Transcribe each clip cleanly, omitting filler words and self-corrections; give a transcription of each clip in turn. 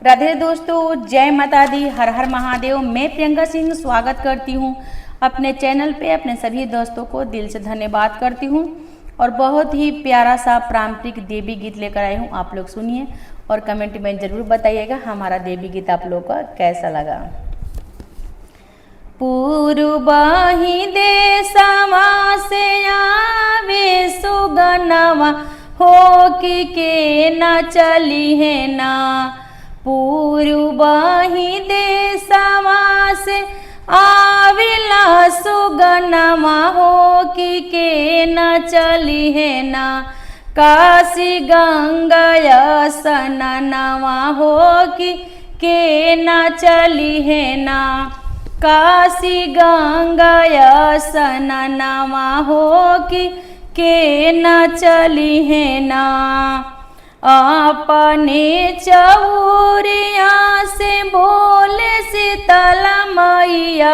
राधे दोस्तों, जय माता दी, हर हर महादेव। मैं प्रियंका सिंह स्वागत करती हूँ अपने चैनल पे। अपने सभी दोस्तों को दिल से धन्यवाद करती हूँ और बहुत ही प्यारा सा पारंपरिक देवी गीत लेकर आई हूँ। आप लोग सुनिए और कमेंट में ज़रूर बताइएगा हमारा देवी गीत आप लोग का कैसा लगा। पूर्वाही देशवा से आवे सुगनवा हो के न चली है ना। पूर्वाही देशवा से आविला सुगनमा हो के न चली है ना। काशी गंगा स्नानवा हो के न चली है ना। काशी गंगा स्नानवा हो के न चली है ना। अपने चौरिया से बोले शीतला मैया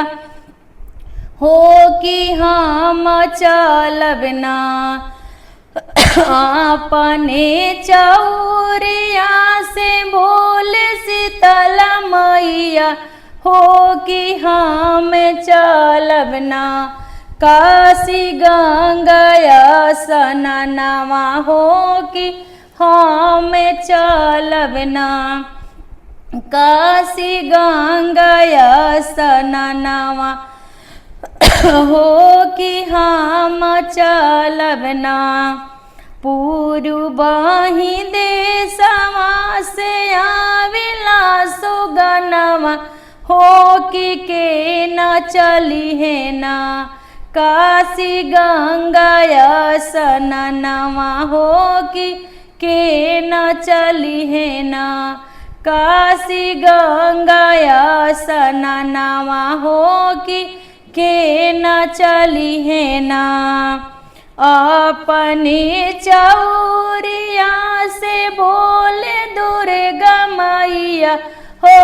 हो कि हम चलब ना। अपने चौरिया से बोले शीतला मैया हो कि हम चलब ना। काशी गंगा स्नानवा हो कि हम चलब ना। काशी गंगा स्नानवा हो कि हम चलब ना। पूर्वाही देशवा से आविला सुगनवा हो के न चली है ना। काशी गंगा स्नानवा हो के न चली है ना। काशी गंगा स्नानवा हो के न चली है ना। अपने चौरिया से बोले दुर्गा मैया हो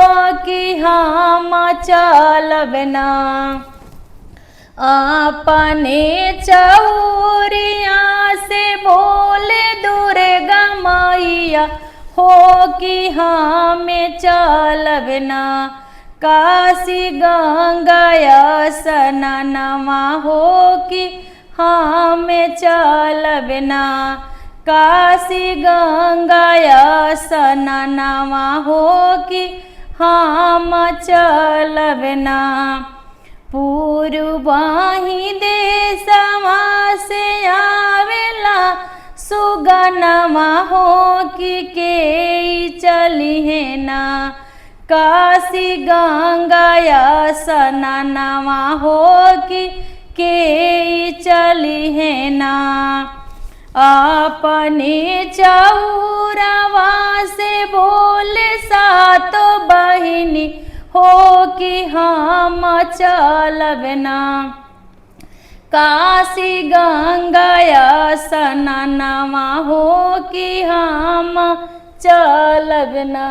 कि हम चलब ना। अपने चौरिया से बोले दुर्गा मैया हो कि हम चलब ना। काशी गंगा स्नानवा हो कि हम चलब ना। काशी गंगा स्नानवा हो कि हम चलब ना। पूर्वाही देशवा से आवेला सुगनवा हो के चली है ना। काशी गंगा स्नानवा हो के चली है ना। अपने चौरवा से बोले सातो बहिनी हो कि हम चलब ना। काशी गंगा स्नानवा हो कि हम चलब ना।